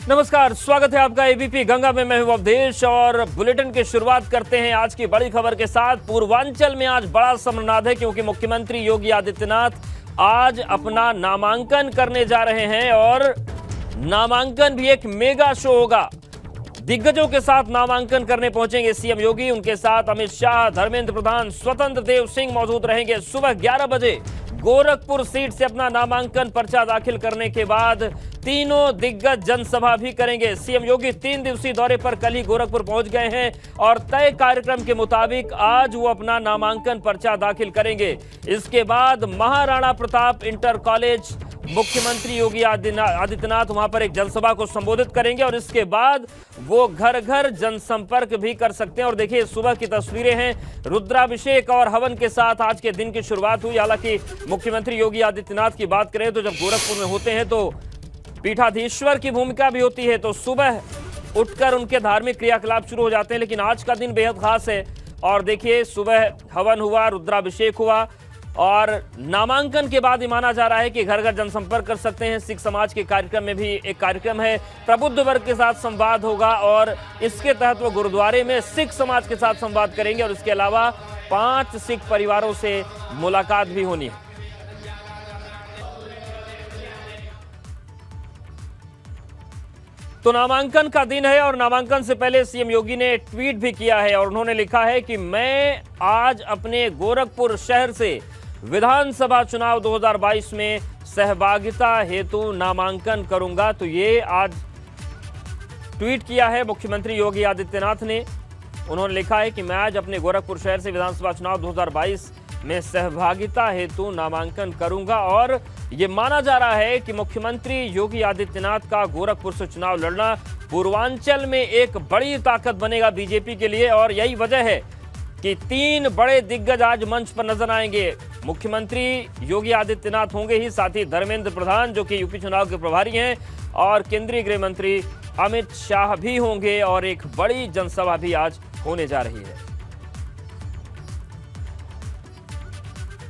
नमस्कार, स्वागत है आपका एबीपी गंगा में। मैं हूं अवधेश और बुलेटिन की शुरुआत करते हैं आज की बड़ी खबर के साथ। पूर्वांचल में आज बड़ा समरनाद है क्योंकि मुख्यमंत्री योगी आदित्यनाथ आज अपना नामांकन करने जा रहे हैं और नामांकन भी एक मेगा शो होगा। दिग्गजों के साथ नामांकन करने पहुंचेंगे सीएम योगी। उनके साथ अमित शाह, धर्मेंद्र प्रधान, स्वतंत्र देव सिंह मौजूद रहेंगे। सुबह 11 बजे गोरखपुर सीट से अपना नामांकन पर्चा दाखिल करने के बाद तीनों दिग्गज जनसभा भी करेंगे। सीएम योगी 3 दिवसीय दौरे पर कल ही गोरखपुर पहुंच गए हैं और तय कार्यक्रम के मुताबिक आज वो अपना नामांकन पर्चा दाखिल करेंगे। इसके बाद महाराणा प्रताप इंटर कॉलेज मुख्यमंत्री योगी आदित्यनाथ वहां पर एक जनसभा को संबोधित करेंगे और इसके बाद वो घर घर जनसंपर्क भी कर सकते हैं। और देखिए, सुबह की तस्वीरें हैं, रुद्राभिषेक और हवन के साथ आज के दिन की शुरुआत हुई। हालांकि मुख्यमंत्री योगी आदित्यनाथ की बात करें तो जब गोरखपुर में होते हैं तो पीठाधीश्वर की भूमिका भी होती है, तो सुबह उठकर उनके धार्मिक क्रियाकलाप शुरू हो जाते हैं। लेकिन आज का दिन बेहद खास है और देखिए, सुबह हवन हुआ, रुद्राभिषेक हुआ और नामांकन के बाद ही माना जा रहा है कि घर घर जनसंपर्क कर सकते हैं। सिख समाज के कार्यक्रम में भी एक कार्यक्रम है, प्रबुद्ध वर्ग के साथ संवाद होगा और इसके तहत वो गुरुद्वारे में सिख समाज के साथ संवाद करेंगे और इसके अलावा 5 सिख परिवारों से मुलाकात भी होनी है। तो नामांकन का दिन है और नामांकन से पहले सीएम योगी ने ट्वीट भी किया है और उन्होंने लिखा है कि मैं आज अपने गोरखपुर शहर से विधानसभा चुनाव 2022 में सहभागिता हेतु नामांकन करूंगा। तो ये आज ट्वीट किया है मुख्यमंत्री योगी आदित्यनाथ ने। उन्होंने लिखा है कि मैं आज अपने गोरखपुर शहर से विधानसभा चुनाव 2022 में सहभागिता हेतु नामांकन करूंगा और ये माना जा रहा है कि मुख्यमंत्री योगी आदित्यनाथ का गोरखपुर से चुनाव लड़ना पूर्वांचल में एक बड़ी ताकत बनेगा बीजेपी के लिए। और यही वजह है कि 3 बड़े दिग्गज आज मंच पर नजर आएंगे। मुख्यमंत्री योगी आदित्यनाथ होंगे ही, साथ ही धर्मेंद्र प्रधान जो कि यूपी चुनाव के प्रभारी हैं और केंद्रीय गृह मंत्री अमित शाह भी होंगे और एक बड़ी जनसभा भी आज होने जा रही है।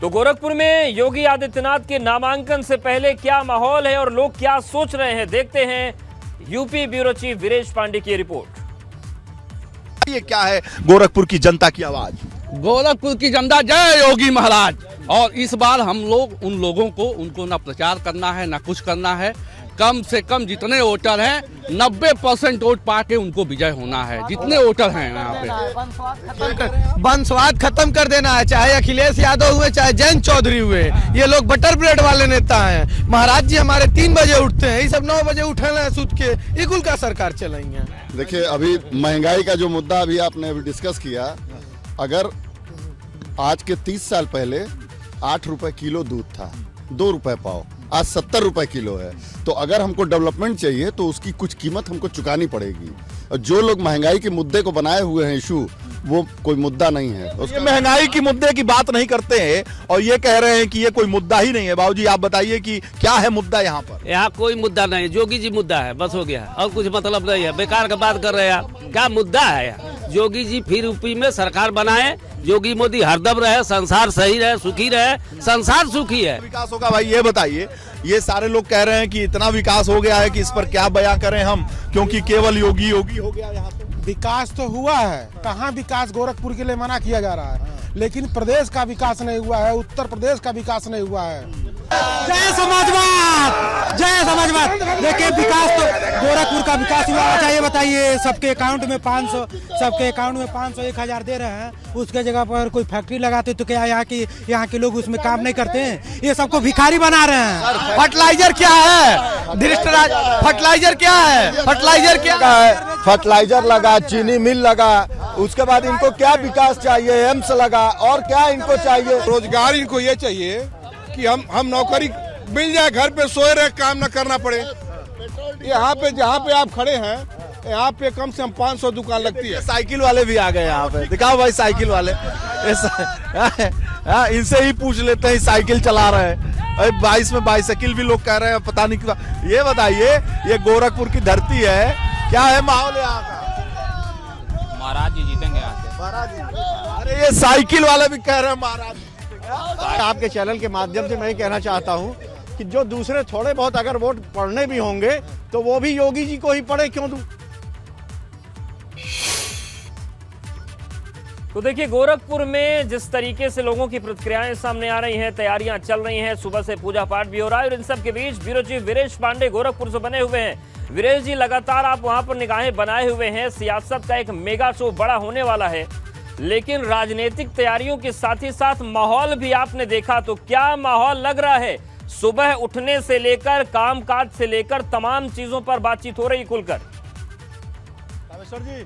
तो गोरखपुर में योगी आदित्यनाथ के नामांकन से पहले क्या माहौल है और लोग क्या सोच रहे हैं, देखते हैं UP bureau chief Viresh Pandey की रिपोर्ट। ये क्या है गोरखपुर की जनता की आवाज? गोरखपुर की जनता जय योगी महाराज। और इस बार हम लोग उन लोगों को उनको ना प्रचार करना है ना कुछ करना है। कम से कम जितने वोटर हैं 90% वोट पाके उनको विजय होना है। जितने वोटर हैं यहाँ पे वंशवाद खत्म कर देना है। चाहे अखिलेश यादव हुए चाहे जयंत चौधरी हुए, ये लोग बटर ब्रेड वाले नेता हैं। महाराज जी हमारे 3 बजे उठते हैं, ये सब 9 बजे उठे सूत के इकुल का सरकार चलाएंगे। देखिए, अभी महंगाई का जो मुद्दा अभी आपने डिस्कस किया, अगर आज के 30 साल पहले 8 रुपए किलो दूध था, 2 रुपए पाव, आज 70 रुपए किलो है। तो अगर हमको डेवलपमेंट चाहिए तो उसकी कुछ कीमत हमको चुकानी पड़ेगी। और जो लोग महंगाई के मुद्दे को बनाए हुए हैं इशू, वो कोई मुद्दा नहीं है। ये महंगाई की मुद्दे की बात नहीं करते हैं और ये कह रहे हैं कि ये कोई मुद्दा ही नहीं है। बाबूजी आप बताइए कि क्या है मुद्दा यहाँ पर? यहाँ कोई मुद्दा नहीं है, योगी जी मुद्दा है, बस हो गया और कुछ मतलब नहीं है। बेकार का बात कर रहे हैं आप, क्या मुद्दा है यहाँ? योगी जी फिर यूपी में सरकार बनाए, योगी मोदी हरदम रहे, संसार सही रहे, सुखी रहे, संसार सुखी है। विकास होगा भाई, ये बताइए। ये सारे लोग कह रहे हैं कि इतना विकास हो गया है कि इस पर क्या बयां करें हम, क्योंकि केवल योगी योगी हो गया यहाँ पे। विकास तो हुआ है, कहाँ विकास गोरखपुर के लिए मना किया जा रहा है, लेकिन प्रदेश का विकास नहीं हुआ है, उत्तर प्रदेश का विकास नहीं हुआ है। जय समाजवाद, जय समाजवाद। देखिए, विकास तो गोरखपुर का विकास हुआ। अच्छा ये बताइए, सबके अकाउंट में 500, सबके अकाउंट में 500 1000 दे रहे हैं, उसके जगह पर कोई फैक्ट्री लगाते तो क्या यहाँ के लोग उसमें काम नहीं करते हैं? ये सबको भिखारी बना रहे हैं। फर्टिलाइजर क्या है? धृष्टराज, फर्टिलाइजर क्या है? फर्टिलाइजर क्या है? फर्टिलाइजर लगा, चीनी मिल लगा, उसके बाद इनको क्या विकास चाहिए? एम्स लगा, और क्या इनको चाहिए? रोजगार इनको ये चाहिए कि हम नौकरी मिल जाए, घर पे सोए रहे, काम न करना पड़े। यहाँ पे जहाँ पे आप खड़े हैं, यहाँ पे कम से कम 500 दुकान लगती है। साइकिल वाले भी आ गए यहाँ पे, दिखाओ भाई साइकिल वाले। इनसे ही पूछ लेते हैं, साइकिल चला रहे हैं। 22 में बाइसाइकिल भी लोग कह रहे हैं, पता नहीं क्या। ये बताइए, ये गोरखपुर की धरती है, क्या है माहौल यहाँ का? महाराज जी जीतेंगे यहाँ से। महाराज जी, अरे ये साइकिल वाले भी कह रहे हैं महाराज। आपके चैनल के माध्यम से मैं कहना चाहता हूं कि जो दूसरे थोड़े बहुत अगर वोट पड़ने भी होंगे तो वो भी योगी जी को ही पड़े, क्यों दूं? तो देखिए, गोरखपुर में जिस तरीके से लोगों की प्रतिक्रियाएं सामने आ रही हैं, तैयारियां चल रही हैं, सुबह से पूजा पाठ भी हो रहा है और इन सब के बीच ब्यूरो चीफ वीरेश पांडे गोरखपुर से बने हुए हैं। वीरेश जी, लगातार आप वहां पर निगाहें बनाए हुए हैं, सियासत का एक मेगा शो बड़ा होने वाला है, लेकिन राजनीतिक तैयारियों के साथ ही साथ माहौल भी आपने देखा, तो क्या माहौल लग रहा है? सुबह उठने से लेकर कामकाज से लेकर तमाम चीजों पर बातचीत हो रही खुलकर। कामेश्वर जी,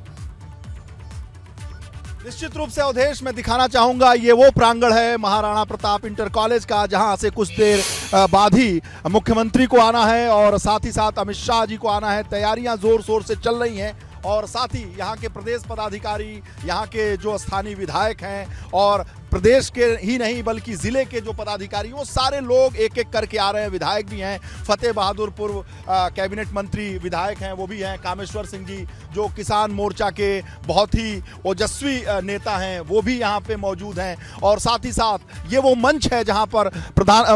निश्चित रूप से अवधेश मैं दिखाना चाहूंगा, ये वो प्रांगण है महाराणा प्रताप इंटर कॉलेज का, जहां से कुछ देर बाद ही मुख्यमंत्री को आना है और साथ ही साथ अमित शाह जी को आना है। तैयारियां जोर शोर से चल रही हैं और साथ ही यहाँ के प्रदेश पदाधिकारी, यहाँ के जो स्थानीय विधायक हैं और प्रदेश के ही नहीं बल्कि जिले के जो पदाधिकारी, वो सारे लोग एक एक करके आ रहे हैं। विधायक भी हैं, फतेह बहादुर पूर्व कैबिनेट मंत्री विधायक हैं, वो भी हैं। कामेश्वर सिंह जी जो किसान मोर्चा के बहुत ही ओजस्वी नेता हैं, वो भी यहाँ पे मौजूद हैं। और साथ ही साथ ये वो मंच है जहाँ पर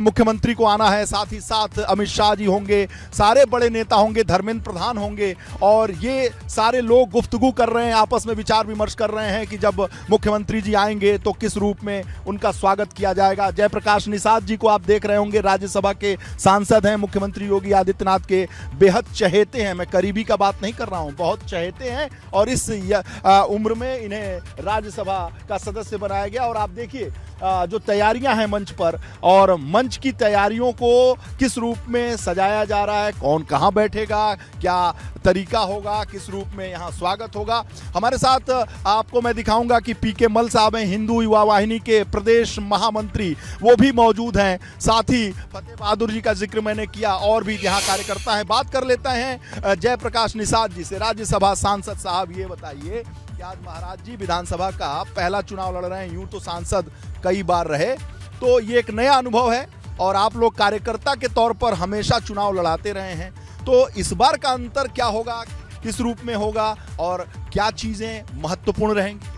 मुख्यमंत्री को आना है, साथ ही साथ अमित शाह जी होंगे, सारे बड़े नेता होंगे, धर्मेंद्र प्रधान होंगे और ये सारे लोग गुफ्तगू कर रहे हैं, आपस में विचार विमर्श कर रहे हैं कि जब मुख्यमंत्री जी आएंगे तो किस रूप में उनका स्वागत किया जाएगा। जयप्रकाश निषाद जी को आप देख रहे होंगे, राज्यसभा के सांसद हैं, मुख्यमंत्री योगी आदित्यनाथ के बेहद चहेते हैं। मैं करीबी का बात नहीं कर रहा हूं, बहुत चहेते हैं और इस उम्र में इन्हें राज्यसभा का सदस्य बनाया गया। और आप देखिए जो तैयारियां हैं मंच पर, और मंच की तैयारियों को किस रूप में सजाया जा रहा है, कौन कहां बैठेगा, क्या तरीका होगा, किस रूप में यहां स्वागत होगा। हमारे साथ आपको मैं दिखाऊंगा कि पीके मल साहब हैं, हिंदू युवा वाहिनी के प्रदेश महामंत्री, वो भी मौजूद हैं। साथ ही फतेह बहादुर जी का जिक्र मैंने किया, और भी यहाँ कार्यकर्ता हैं। बात कर लेते हैं जयप्रकाश निषाद जी से, राज्यसभा सांसद साहब। ये बताइए कि आज महाराज जी विधानसभा का पहला चुनाव लड़ रहे हैं, यूं तो सांसद कई बार रहे, तो ये एक नया अनुभव है और आप लोग कार्यकर्ता के तौर पर हमेशा चुनाव लड़ाते रहे हैं, तो इस बार का अंतर क्या होगा, किस रूप में होगा और क्या चीजें महत्वपूर्ण रहेंगी?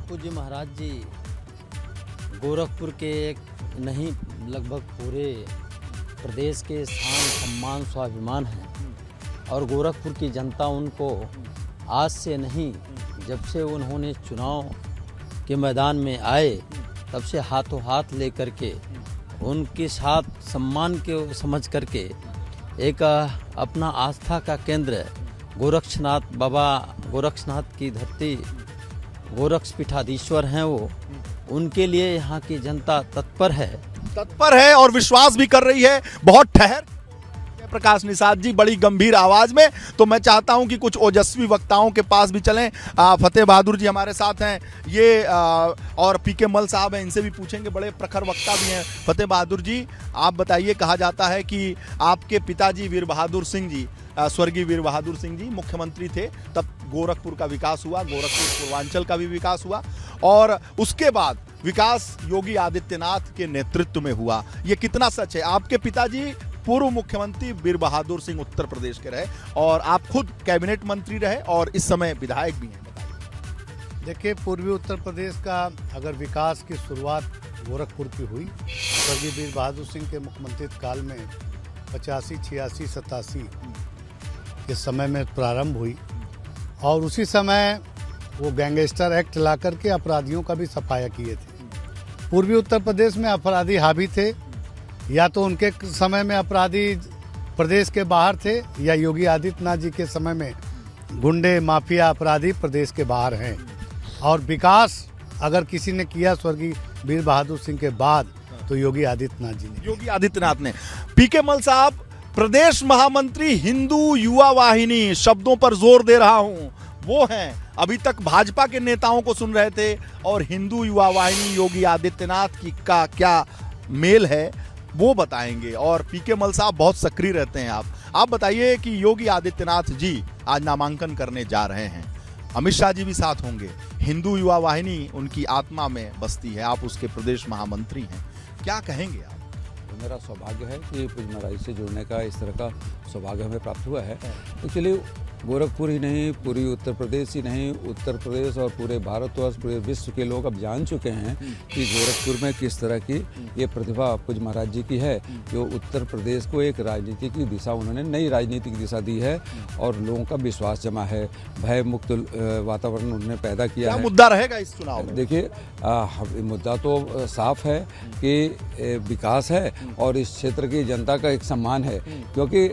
पूज्य महाराज जी गोरखपुर के एक नहीं लगभग पूरे प्रदेश के शान सम्मान स्वाभिमान हैं और गोरखपुर की जनता उनको आज से नहीं, जब से उन्होंने चुनाव के मैदान में आए तब से हाथों हाथ लेकर के उनके साथ सम्मान के समझ करके एक अपना आस्था का केंद्र गोरक्षनाथ, बाबा गोरक्षनाथ की धरती गोरक्षपीठाधीश्वर हैं, वो उनके लिए यहाँ की जनता तत्पर है और विश्वास भी कर रही है। बहुत ठहर प्रकाश निषाद जी बड़ी गंभीर आवाज में, तो मैं चाहता हूं कि कुछ ओजस्वी वक्ताओं के पास भी चलें। फतेह बहादुर जी हमारे साथ हैं, ये और पीके मल साहब हैं, इनसे भी पूछेंगे, बड़े प्रखर वक्ता भी हैं। फतेह बहादुर जी, आप बताइए, कहा जाता है कि आपके पिताजी वीर बहादुर सिंह जी, स्वर्गीय वीर बहादुर सिंह जी मुख्यमंत्री थे, तब गोरखपुर का विकास हुआ, गोरखपुर पूर्वांचल का भी विकास हुआ और उसके बाद विकास योगी आदित्यनाथ के नेतृत्व में हुआ। ये कितना सच है? आपके पिताजी पूर्व मुख्यमंत्री वीर बहादुर सिंह उत्तर प्रदेश के रहे और आप खुद कैबिनेट मंत्री रहे और इस समय विधायक भी हैं। देखिए, पूर्वी उत्तर प्रदेश का अगर विकास की शुरुआत गोरखपुर की हुई, स्वर्गीय वीर बहादुर सिंह के मुख्यमंत्री काल में 85, 86, 87 के समय में प्रारंभ हुई और उसी समय वो गैंगस्टर एक्ट ला करके अपराधियों का भी सफाया किए थे। पूर्वी उत्तर प्रदेश में अपराधी हावी थे, या तो उनके समय में अपराधी प्रदेश के बाहर थे या योगी आदित्यनाथ जी के समय में गुंडे माफिया अपराधी प्रदेश के बाहर हैं। और विकास अगर किसी ने किया स्वर्गीय वीर बहादुर सिंह के बाद तो योगी आदित्यनाथ जी ने। योगी आदित्यनाथ ने। पीके मल साहब, प्रदेश महामंत्री हिंदू युवा वाहिनी, शब्दों पर जोर दे रहा हूं, वो हैं। अभी तक भाजपा के नेताओं को सुन रहे थे और हिंदू युवा वाहिनी योगी आदित्यनाथ की का क्या मेल है वो बताएंगे। और पीके मल साहब बहुत सक्रिय रहते हैं। आप बताइए कि योगी आदित्यनाथ जी आज नामांकन करने जा रहे हैं, अमित शाह जी भी साथ होंगे, हिंदू युवा वाहिनी उनकी आत्मा में बसती है, आप उसके प्रदेश महामंत्री हैं, क्या कहेंगे आप? तो मेरा सौभाग्य है कि पूज्य महाराज से जुड़ने का इस तरह का सौभाग्य हमें प्राप्त हुआ है। एक्चुअली गोरखपुर ही नहीं, पूरी उत्तर प्रदेश ही नहीं, उत्तर प्रदेश और पूरे भारतवर्ष, पूरे विश्व के लोग अब जान चुके हैं कि गोरखपुर में किस तरह की ये प्रतिभा पूज्य महाराज जी की है, जो उत्तर प्रदेश को एक राजनीति की दिशा, उन्होंने नई राजनीतिक दिशा दी है और लोगों का विश्वास जमा है, भय मुक्त वातावरण उन्होंने पैदा किया है। मुद्दा रहेगा इस चुनाव में? देखिए, मुद्दा तो साफ है कि विकास है और इस क्षेत्र की जनता का एक सम्मान है, क्योंकि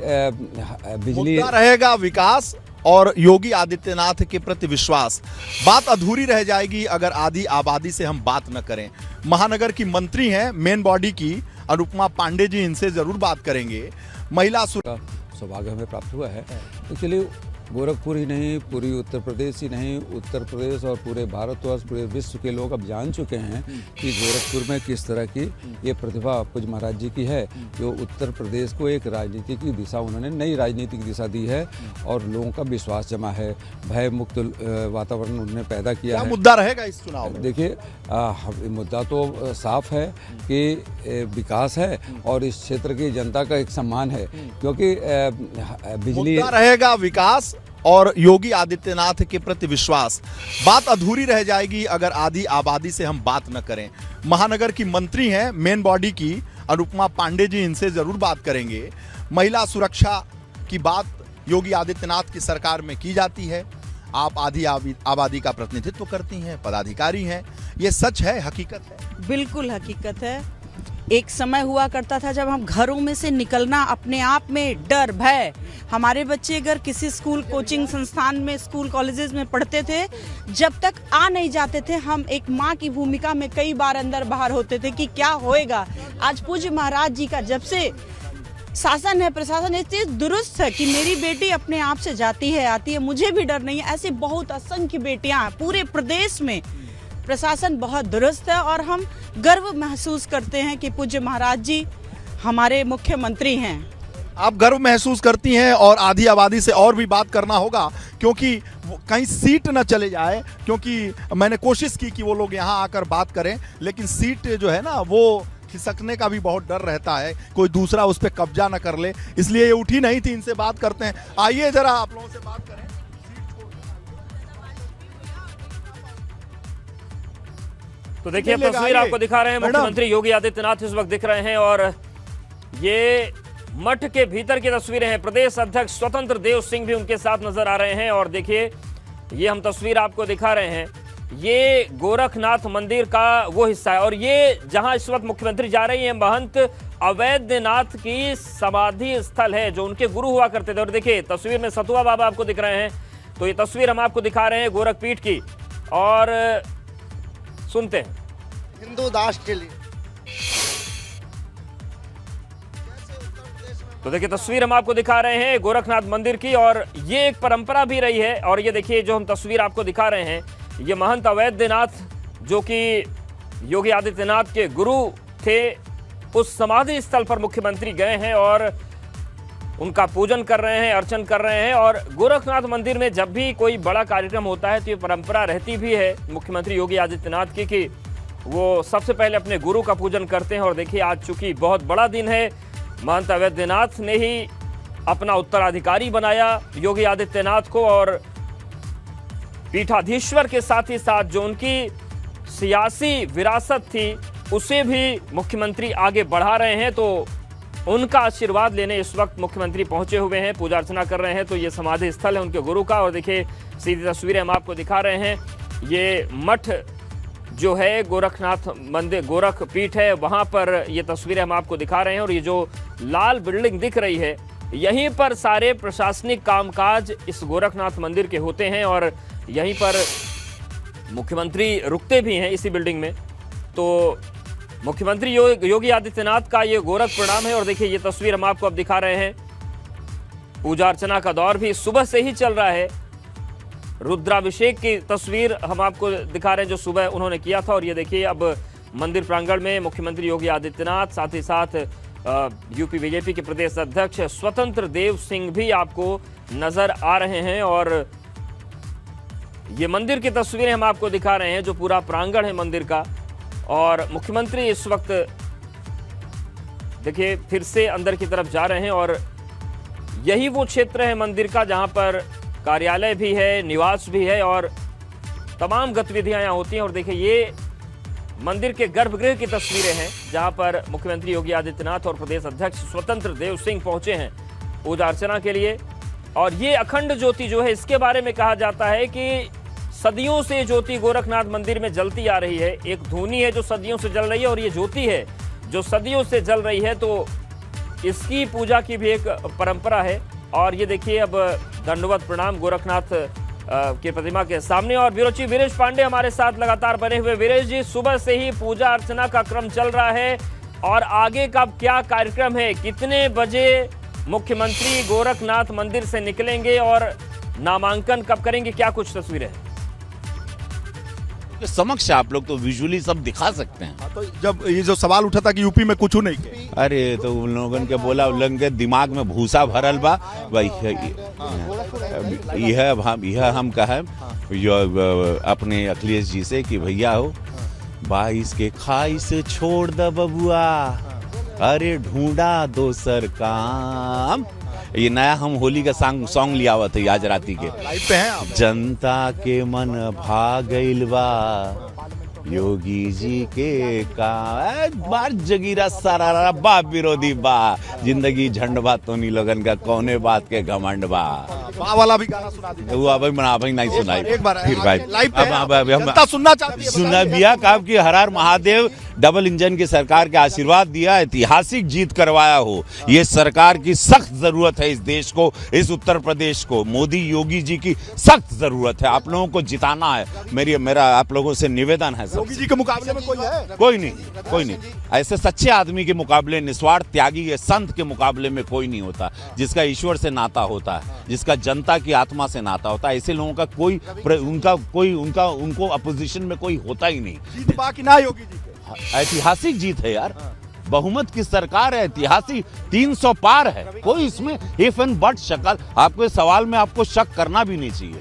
बिजली रहेगा विकास और योगी आदित्यनाथ के प्रति विश्वास। बात अधूरी रह जाएगी अगर आधी आबादी से हम बात न करें। महानगर की मंत्री हैं मेन बॉडी की अनुपमा पांडे जी, इनसे जरूर बात करेंगे। महिला सौभाग्य हमें प्राप्त हुआ है। तो चलिए, गोरखपुर ही नहीं, पूरी उत्तर प्रदेश ही नहीं, उत्तर प्रदेश और पूरे भारतवर्ष, पूरे विश्व के लोग अब जान चुके हैं कि गोरखपुर में किस तरह की ये प्रतिभा पूज्य महाराज जी की है, जो उत्तर प्रदेश को एक राजनीति की दिशा, उन्होंने नई राजनीतिक दिशा दी है और लोगों का विश्वास जमा है, भय मुक्त वातावरण उन्होंने पैदा किया है। मुद्दा रहेगा इस चुनाव में? देखिए, मुद्दा तो साफ है कि विकास है और इस क्षेत्र की जनता का एक सम्मान है, क्योंकि बिजली रहेगा विकास और योगी आदित्यनाथ के प्रति विश्वास। बात अधूरी रह जाएगी अगर आधी आबादी से हम बात न करें। महानगर की मंत्री हैं मेन बॉडी की अनुपमा पांडे जी, इनसे जरूर बात करेंगे। महिला सुरक्षा की बात योगी आदित्यनाथ की सरकार में की जाती है। आप आधी आबादी का प्रतिनिधित्व करती हैं, पदाधिकारी हैं, ये सच है, हकीकत है? बिल्कुल हकीकत है। एक समय हुआ करता था जब हम घरों में से निकलना अपने आप में डर, भय। हमारे बच्चे अगर किसी स्कूल, कोचिंग संस्थान में, स्कूल कॉलेजेस में पढ़ते थे, जब तक आ नहीं जाते थे, हम एक माँ की भूमिका में कई बार अंदर बाहर होते थे कि क्या होएगा। आज पूज्य महाराज जी का जब से शासन है, प्रशासन इस चीज दुरुस्त है कि मेरी बेटी अपने आप से जाती है, आती है, मुझे भी डर नहीं है। ऐसे बहुत असंख्य बेटियां हैं पूरे प्रदेश में। प्रशासन बहुत दुरुस्त है और हम गर्व महसूस करते हैं कि पूज्य महाराज जी हमारे मुख्यमंत्री हैं। आप गर्व महसूस करती हैं और आधी आबादी से और भी बात करना होगा, क्योंकि कहीं सीट न चले जाए, क्योंकि मैंने कोशिश की कि वो लोग यहाँ आकर बात करें, लेकिन सीट जो है ना वो खिसकने का भी बहुत डर रहता है, कोई दूसरा उस पर कब्जा न कर ले, इसलिए ये उठी नहीं थी। इनसे बात करते हैं। आइए जरा आप लोगों से बात करें। तो देखिए, तस्वीर आपको दिखा रहे हैं, मुख्यमंत्री योगी आदित्यनाथ इस वक्त दिख रहे हैं और ये मठ के भीतर की तस्वीरें हैं। प्रदेश अध्यक्ष स्वतंत्र देव सिंह भी उनके साथ नजर आ रहे हैं और देखिए, ये हम तस्वीर आपको दिखा रहे हैं, ये गोरखनाथ मंदिर का वो हिस्सा है और ये जहां इस वक्त मुख्यमंत्री जा रही हैं, महंत अवैधनाथ की समाधि स्थल है, जो उनके गुरु हुआ करते थे। और देखिए, तस्वीर में सतुआ बाबा आपको दिख रहे हैं। तो ये तस्वीर हम आपको दिखा रहे हैं गोरखपीठ की और सुनते हैं। हिंदू दास के लिए तो देखिए, तस्वीर हम आपको दिखा रहे हैं गोरखनाथ मंदिर की और ये एक परंपरा भी रही है। और ये देखिए, जो हम तस्वीर आपको दिखा रहे हैं, ये महंत अवैधनाथ जो कि योगी आदित्यनाथ के गुरु थे, उस समाधि स्थल पर मुख्यमंत्री गए हैं और उनका पूजन कर रहे हैं, अर्चन कर रहे हैं। और गोरखनाथ मंदिर में जब भी कोई बड़ा कार्यक्रम होता है तो ये परंपरा रहती भी है मुख्यमंत्री योगी आदित्यनाथ की कि वो सबसे पहले अपने गुरु का पूजन करते हैं। और देखिए, आज चूंकि बहुत बड़ा दिन है, महंत अवैधनाथ ने ही अपना उत्तराधिकारी बनाया योगी आदित्यनाथ को और पीठाधीश्वर के साथ ही साथ जो उनकी सियासी विरासत थी उसे भी मुख्यमंत्री आगे बढ़ा रहे हैं। तो उनका आशीर्वाद लेने इस वक्त मुख्यमंत्री पहुंचे हुए हैं, पूजा अर्चना कर रहे हैं। तो ये समाधि स्थल है उनके गुरु का और देखिए, सीधी तस्वीरें हम आपको दिखा रहे हैं। ये मठ जो है गोरखनाथ मंदिर, गोरख पीठ है, वहां पर ये तस्वीरें हम आपको दिखा रहे हैं। और ये जो लाल बिल्डिंग दिख रही है, यहीं पर सारे प्रशासनिक कामकाज इस गोरखनाथ मंदिर के होते हैं और यहीं पर मुख्यमंत्री रुकते भी हैं, इसी बिल्डिंग में। तो मुख्यमंत्री योगी आदित्यनाथ का ये गोरख प्रणाम है। और देखिए, ये तस्वीर हम आपको अब दिखा रहे हैं। पूजा अर्चना का दौर भी सुबह से ही चल रहा है। रुद्राभिषेक की तस्वीर हम आपको दिखा रहे हैं जो सुबह उन्होंने किया था। और ये देखिए, अब मंदिर प्रांगण में मुख्यमंत्री योगी आदित्यनाथ, साथ ही साथ यूपी बीजेपी के प्रदेश अध्यक्ष स्वतंत्र देव सिंह भी आपको नजर आ रहे हैं। और ये मंदिर की तस्वीरें हम आपको दिखा रहे हैं, जो पूरा प्रांगण है मंदिर का। और मुख्यमंत्री इस वक्त देखिए फिर से अंदर की तरफ जा रहे हैं और यही वो क्षेत्र है मंदिर का जहां पर कार्यालय भी है, निवास भी है और तमाम गतिविधियां यहाँ होती हैं। और देखिए ये मंदिर के गर्भगृह की तस्वीरें हैं जहां पर मुख्यमंत्री योगी आदित्यनाथ और प्रदेश अध्यक्ष स्वतंत्र देव सिंह पहुंचे हैं पूजा अर्चना के लिए। और ये अखंड ज्योति जो है, इसके बारे में कहा जाता है कि सदियों से ज्योति गोरखनाथ मंदिर में जलती आ रही है। एक धूनी है जो सदियों से जल रही है और ये ज्योति है जो सदियों से जल रही है, तो इसकी पूजा की भी एक परंपरा है। और ये देखिए अब दंडवत प्रणाम गोरखनाथ की प्रतिमा के सामने। और ब्यूरो चीफ वीरेश पांडे हमारे साथ लगातार बने हुए। वीरेश जी, सुबह से ही पूजा अर्चना का क्रम चल रहा है और आगे का क्या कार्यक्रम है? कितने बजे मुख्यमंत्री गोरखनाथ मंदिर से निकलेंगे और नामांकन कब करेंगे? क्या कुछ तस्वीरें हैं समक्ष आप लोग तो विजुअली सब दिखा सकते हैं। तो जब ये जो सवाल उठा था कि यूपी में कुछ नहीं किया, अरे तो उन लोगों के बोला उन के दिमाग में भूसा भरल बा भाई। यह हम कहे अपने अखिलेश जी से कि भैया हो 22 के खाई से छोड़ द बबुआ, अरे ढूंढा दोसर काम। ये नया हम होली का सॉन्ग लिया हुआ था आज राती के लाइव पे हैं आप। जनता के मन भाग गइल बा योगी जी के का बार जगीरा सारा बा विरोधी बा जिंदगी झंड बा तो नहीं लगन का कौने बात के घमंड बा वाला भी गाना सुना दीजिए। वो अभी मना अभी नहीं सुनाई एक बार फिर भाई लाइव पे अब जनता सुनना चाहती है। सुना बिया काब की हर हर महादेव डबल इंजन की सरकार के आशीर्वाद दिया, ऐतिहासिक जीत करवाया हो। ये सरकार की सख्त जरूरत है इस देश को, इस उत्तर प्रदेश को। मोदी योगी जी की सख्त जरूरत है। आप लोगों को जिताना है। मेरा आप लोगों से निवेदन है। योगी जी के मुकाबले में कोई है? कोई नहीं। ऐसे सच्चे आदमी के मुकाबले, निस्वार्थ त्यागी संत के मुकाबले में कोई नहीं होता, जिसका ईश्वर से नाता होता है, जिसका जनता की आत्मा से नाता होता है। ऐसे लोगों का उनको अपोजिशन में कोई होता ही नहीं। जीत बाकी ना योगी जी, ऐतिहासिक जीत है यार। बहुमत की सरकार है, ऐतिहासिक 300 पार है। कोई इसमें इफ एंड बट शक्ल आपको सवाल में आपको शक करना भी नहीं चाहिए।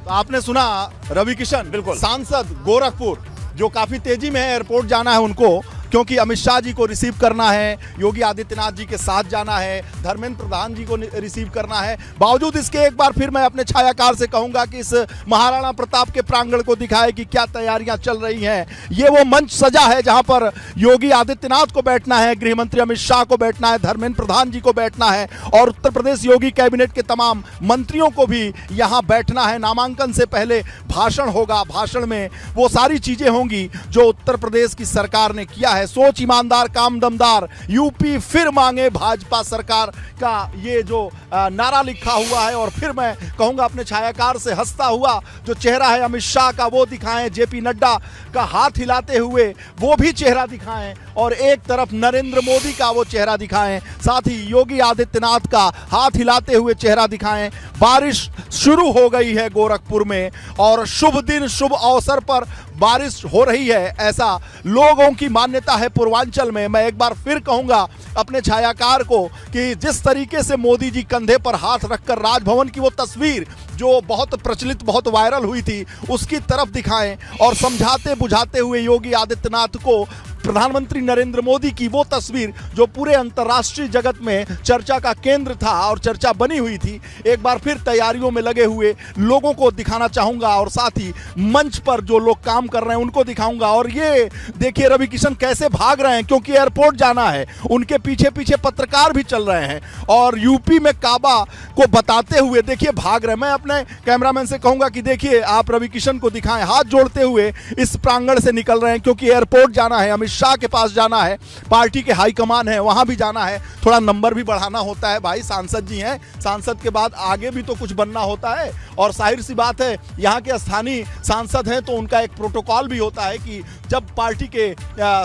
तो आपने सुना रवि किशन, बिल्कुल सांसद गोरखपुर, जो काफी तेजी में है, एयरपोर्ट जाना है उनको, क्योंकि अमित शाह जी को रिसीव करना है, योगी आदित्यनाथ जी के साथ जाना है, धर्मेंद्र प्रधान जी को रिसीव करना है। बावजूद इसके एक बार फिर मैं अपने छायाकार से कहूंगा कि इस महाराणा प्रताप के प्रांगण को दिखाए कि क्या तैयारियां चल रही हैं। ये वो मंच सजा है जहां पर योगी आदित्यनाथ को बैठना है, गृह मंत्री अमित शाह को बैठना है, धर्मेंद्र प्रधान जी को बैठना है और उत्तर प्रदेश योगी कैबिनेट के तमाम मंत्रियों को भी यहाँ बैठना है। नामांकन से पहले भाषण होगा, भाषण में वो सारी चीजें होंगी जो उत्तर प्रदेश की सरकार ने किया है। सोच ईमानदार काम दमदार, यूपी फिर मांगे भाजपा सरकार का ये जो नारा लिखा हुआ है। और फिर मैं कहूंगा अपने छायाकार से, हंसता हुआ जो चेहरा है अमित शाह का वो दिखाएं, जेपी नड्डा का हाथ हिलाते हुए वो भी चेहरा दिखाएं और एक तरफ नरेंद्र मोदी का वो चेहरा दिखाएं, साथ ही योगी आदित्यनाथ का हाथ हिलाते हुए चेहरा दिखाएं। बारिश शुरू हो गई है गोरखपुर में और शुभ दिन शुभ अवसर पर बारिश हो रही है, ऐसा लोगों की मान्यता है पूर्वांचल में। मैं एक बार फिर कहूंगा अपने छायाकार को कि जिस तरीके से मोदी जी कंधे पर हाथ रखकर राजभवन की वो तस्वीर जो बहुत प्रचलित, बहुत वायरल हुई थी, उसकी तरफ दिखाएं और समझाते बुझाते हुए योगी आदित्यनाथ को प्रधानमंत्री नरेंद्र मोदी की वो तस्वीर जो पूरे अंतर्राष्ट्रीय जगत में चर्चा का केंद्र था और चर्चा बनी हुई थी, एक बार फिर तैयारियों में लगे हुए लोगों को दिखाना चाहूंगा और साथ ही मंच पर जो लोग काम कर रहे हैं उनको दिखाऊंगा। और ये देखिए रवि किशन कैसे भाग रहे हैं, क्योंकि एयरपोर्ट जाना है, उनके पीछे पीछे पत्रकार भी चल रहे हैं और यूपी में काबा को बताते हुए देखिए भाग रहे हैं। मैं अपने कैमरामैन से कहूंगा कि देखिए आप रवि किशन को दिखाएं, हाथ जोड़ते हुए इस प्रांगण से निकल रहे हैं, क्योंकि एयरपोर्ट जाना है, अमित शाह के पास जाना है, पार्टी के हाईकमान है वहां भी जाना है। थोड़ा नंबर भी बढ़ाना होता है भाई, सांसद जी हैं, सांसद के बाद आगे भी तो कुछ बनना होता है। और जाहिर सी बात है यहाँ के स्थानीय सांसद हैं तो उनका एक प्रोटोकॉल भी होता है कि जब पार्टी के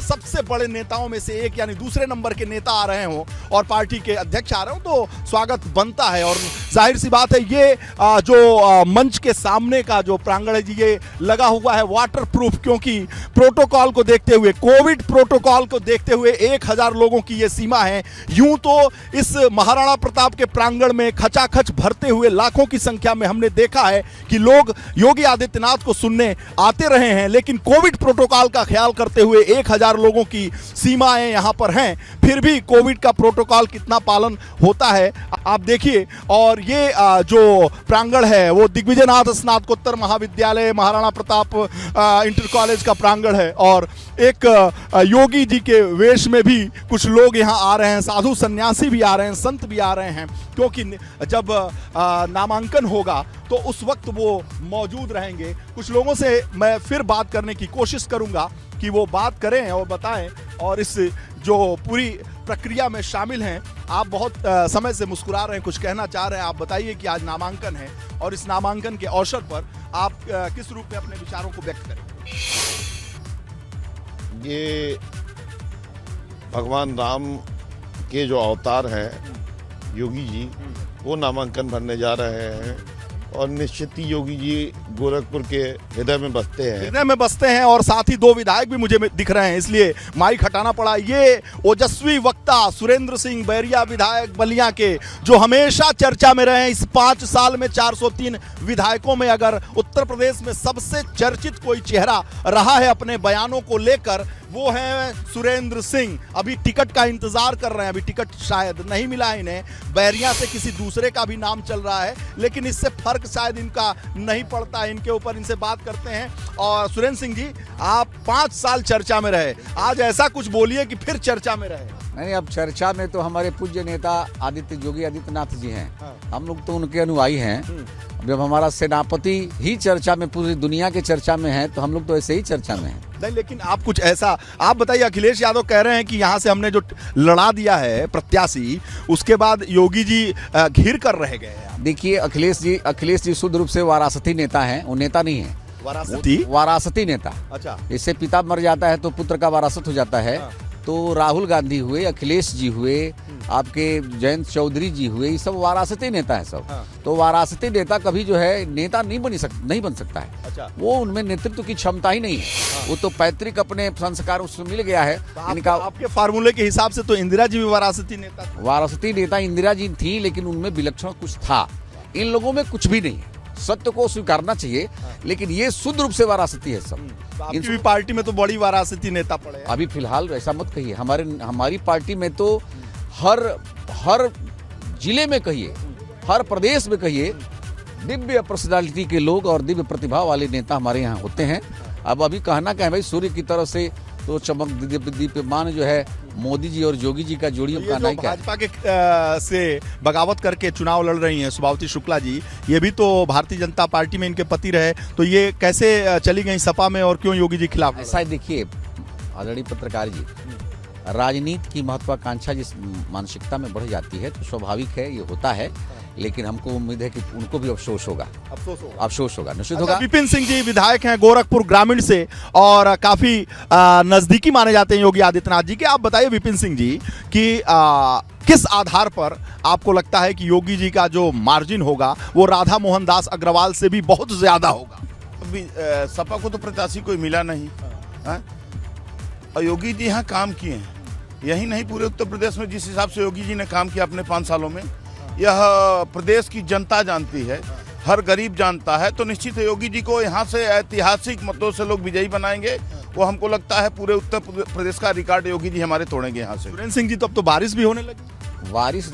सबसे बड़े नेताओं में से एक यानी दूसरे नंबर के नेता आ रहे हों और पार्टी के अध्यक्ष आ रहे हो तो स्वागत बनता है। और जाहिर सी बात है ये जो मंच के सामने का जो प्रांगण है जी, ये लगा हुआ है वाटर प्रूफ, क्योंकि प्रोटोकॉल को देखते हुए, कोविड प्रोटोकॉल को देखते हुए 1000 लोगों की ये सीमा है। यूं तो इस महाराणा प्रताप के प्रांगण में खचाखच भरते हुए लाखों की संख्या में हमने देखा है कि लोग योगी आदित्यनाथ को सुनने आते रहे हैं, लेकिन कोविड प्रोटोकॉल का ख्याल करते हुए 1000 लोगों की सीमाएं यहां पर हैं। फिर भी कोविड का प्रोटोकॉल कितना पालन होता है आप देखिए। और ये जो प्रांगण है वो दिग्विजयनाथ स्नातकोत्तर महाविद्यालय महाराणा प्रताप इंटर कॉलेज का प्रांगण है। और एक योगी जी के वेश में भी कुछ लोग यहाँ आ रहे हैं, साधु सन्यासी भी आ रहे हैं, संत भी आ रहे हैं, क्योंकि जब नामांकन होगा तो उस वक्त वो मौजूद रहेंगे। कुछ लोगों से मैं फिर बात करने की कोशिश करूंगा कि वो बात करें और बताएं और इस जो पूरी प्रक्रिया में शामिल हैं। आप बहुत समय से मुस्कुरा रहे हैं, कुछ कहना चाह रहे हैं, आप बताइए कि आज नामांकन है और इस नामांकन के अवसर पर आप किस रूप में अपने विचारों को व्यक्त करें। ये भगवान राम के जो अवतार हैं योगी जी, वो नामांकन भरने जा रहे हैं और निश्चित ही योगी जी गोरखपुर के हृदय में बसते हैं और साथ ही 2 विधायक भी मुझे दिख रहे हैं, इसलिए माइक हटाना पड़ा। ये ओजस्वी वक्ता सुरेंद्र सिंह बैरिया विधायक बलिया के, जो हमेशा चर्चा में रहे हैं। इस 5 साल में 403 विधायकों में अगर उत्तर प्रदेश में सबसे चर्चित कोई चेहरा रहा है अपने बयानों को लेकर, वो है सुरेंद्र सिंह। अभी टिकट का इंतजार कर रहे हैं, अभी टिकट शायद नहीं मिला इन्हें। बैरिया से किसी दूसरे का भी नाम चल रहा है, लेकिन इससे फर्क शायद इनका नहीं पड़ता। इनके ऊपर इनसे बात करते हैं। और सुरेंद्र सिंह जी, आप 5 साल चर्चा में रहे, आज ऐसा कुछ बोलिए कि फिर चर्चा में रहे। नहीं, अब चर्चा में तो हमारे पूज्य नेता योगी आदित्यनाथ जी हैं। हम लोग तो उनके अनुयायी हैं। जब हमारा सेनापति ही चर्चा में, पूरी दुनिया के चर्चा में है, तो हम लोग तो ऐसे ही चर्चा में हैं। नहीं, लेकिन आप कुछ ऐसा आप बताइए। अखिलेश यादव कह रहे हैं कि यहाँ से हमने जो लड़ा दिया है प्रत्याशी, उसके बाद योगी जी घिर कर रह गए हैं। देखिए, अखिलेश जी शुद्ध रूप से वारासती नेता हैं, वो नेता नहीं है। वारासती नेता। अच्छा। इससे पिता मर जाता है तो पुत्र का वारासत हो जाता है। तो राहुल गांधी हुए, अखिलेश जी हुए, आपके जयंत चौधरी जी हुए, ये सब वारासती नेता है सब। तो वारासती नेता कभी जो है नेता नहीं बन सकता है। अच्छा। वो उनमें नेतृत्व की क्षमता ही नहीं है। वो तो पैतृक अपने संस्कारों से मिल गया है। इनका आपके फार्मूले के हिसाब से तो इंदिरा जी भी वारासती नेता इंदिरा जी थी, लेकिन उनमें विलक्षण कुछ था। इन लोगों में कुछ भी नहीं है, सत्य को स्वीकारना चाहिए। लेकिन ये शुद्ध रूप से वारासती है सब। आपकी भी पार्टी में तो बड़ी वारासती नेता पड़े। अभी फिलहाल ऐसा मत कहिए। हमारी पार्टी में तो हर जिले में कहिए, हर प्रदेश में कहिए, दिव्य पर्सनालिटी के लोग और दिव्य प्रतिभा वाले नेता हमारे यहाँ होते हैं। अब अभी कहना क्या है भाई, सूर्य की तरफ से तो चमक दीप्यमान जो है मोदी जी और योगी जी का जोड़ी कहना ही क्या है। भाजपा के से बगावत करके चुनाव लड़ रही हैं सुभावती शुक्ला जी, ये भी तो भारतीय जनता पार्टी में इनके पति रहे, तो ये कैसे चली गई सपा में और क्यों योगी जी खिलाफ? ऐसा देखिए आदरणीय पत्रकार जी, राजनीति की महत्वाकांक्षा जिस मानसिकता में बढ़ जाती है तो स्वाभाविक है, ये होता है। लेकिन हमको उम्मीद है कि उनको भी अफसोस होगा, निश्चित होगा। विपिन सिंह जी विधायक हैं गोरखपुर ग्रामीण से और काफी नजदीकी माने जाते हैं योगी आदित्यनाथ जी के। आप बताइए विपिन सिंह जी कि किस आधार पर आपको लगता है कि योगी जी का जो मार्जिन होगा वो राधा मोहन दास अग्रवाल से भी बहुत ज्यादा होगा? अभी सपा को तो प्रत्याशी कोई मिला नहीं है? और योगी जी यहाँ काम किए हैं, यही नहीं पूरे उत्तर प्रदेश में जिस हिसाब से योगी जी ने काम किया अपने 5 सालों में, यह प्रदेश की जनता जानती है, हर गरीब जानता है। तो निश्चित है योगी जी को यहाँ से ऐतिहासिक मतों से लोग विजयी बनाएंगे। वो हमको लगता है पूरे उत्तर प्रदेश का रिकॉर्ड योगी जी हमारे तोड़ेंगे यहाँ से। सुरेंद्र सिंह जी, तो अब तो बारिश भी होने लगी। बारिश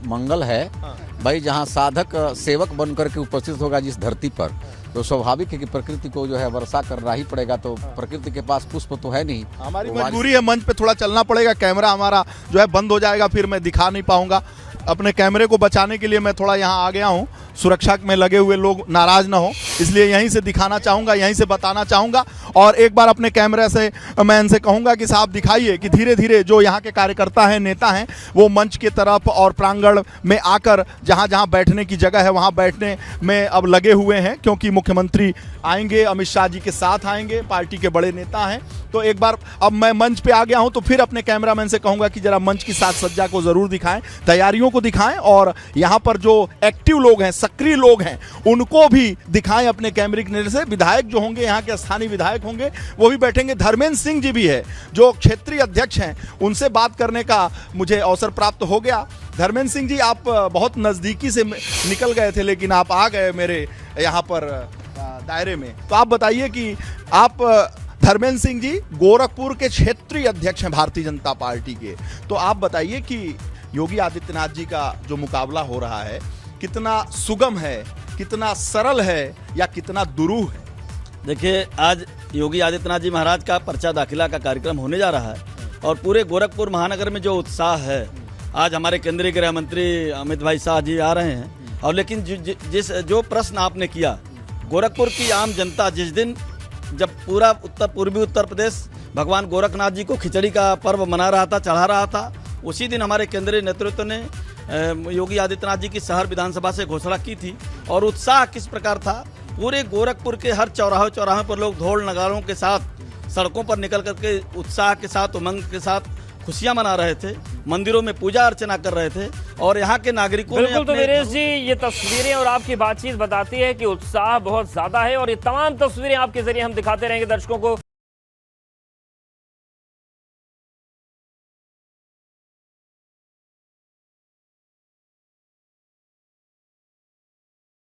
मंगल है भाई, जहाँ साधक सेवक बन करके उपस्थित होगा जिस धरती पर, तो स्वाभाविक है कि प्रकृति को जो है वर्षा करना ही पड़ेगा। तो प्रकृति के पास पुष्प तो है नहीं, हमारी मजबूरी है, मंच पे थोड़ा चलना पड़ेगा। कैमरा हमारा जो है बंद हो जाएगा, फिर मैं दिखा नहीं पाऊंगा। अपने कैमरे को बचाने के लिए मैं थोड़ा यहाँ आ गया हूँ, सुरक्षा में लगे हुए लोग नाराज ना हो, इसलिए यहीं से दिखाना चाहूँगा, यहीं से बताना चाहूँगा। और एक बार अपने कैमरे से मैं इनसे कहूँगा कि साहब दिखाइए कि धीरे धीरे जो यहाँ के कार्यकर्ता हैं, नेता हैं, वो मंच के तरफ और प्रांगण में आकर जहाँ जहाँ बैठने की जगह है वहाँ बैठने में अब लगे हुए हैं, क्योंकि मुख्यमंत्री आएंगे, अमित शाह जी के साथ आएंगे, पार्टी के बड़े नेता हैं। तो एक बार अब मैं मंच पे आ गया हूं, तो फिर अपने कैमरामैन से कहूंगा कि जरा मंच की साज सज्जा को जरूर दिखाएं, तैयारियों को दिखाएं, और यहां पर जो एक्टिव लोग हैं, सक्रिय लोग हैं, उनको भी दिखाएं अपने कैमरे की नजर से। विधायक जो होंगे, यहाँ के स्थानीय विधायक होंगे, वो भी बैठेंगे। धर्मेंद्र सिंह जी भी है जो क्षेत्रीय अध्यक्ष हैं, उनसे बात करने का मुझे अवसर प्राप्त हो गया। धर्मेंद्र सिंह जी, आप बहुत नजदीकी से निकल गए थे, लेकिन आप आ गए मेरे यहाँ पर दायरे में। तो आप बताइए कि आप धर्मेंद्र सिंह जी गोरखपुर के क्षेत्रीय अध्यक्ष हैं भारतीय जनता पार्टी के, तो आप बताइए कि योगी आदित्यनाथ जी का जो मुकाबला हो रहा है, कितना सुगम है, कितना सरल है या कितना दुरूह है? देखिए, आज योगी आदित्यनाथ जी महाराज का पर्चा दाखिला का कार्यक्रम होने जा रहा है और पूरे गोरखपुर महानगर में जो उत्साह है, आज हमारे केंद्रीय गृह मंत्री अमित भाई शाह जी आ रहे हैं और लेकिन जो प्रश्न आपने किया, गोरखपुर की आम जनता जिस दिन जब पूरा पूर्वी उत्तर प्रदेश भगवान गोरखनाथ जी को खिचड़ी का पर्व मना रहा था, चढ़ा रहा था, उसी दिन हमारे केंद्रीय नेतृत्व ने योगी आदित्यनाथ जी की शहर विधानसभा से घोषणा की थी। और उत्साह किस प्रकार था, पूरे गोरखपुर के हर चौराहे पर लोग ढोल नगाड़ों के साथ सड़कों पर निकल करके उत्साह के साथ, उमंग के साथ खुशियां मना रहे थे, मंदिरों में पूजा अर्चना कर रहे थे और यहाँ के नागरिकों बिल्कुल। तो वीरेश जी, ये तस्वीरें और आपकी बातचीत बताती है कि उत्साह बहुत ज्यादा है और ये तमाम तस्वीरें आपके जरिए हम दिखाते रहेंगे दर्शकों को।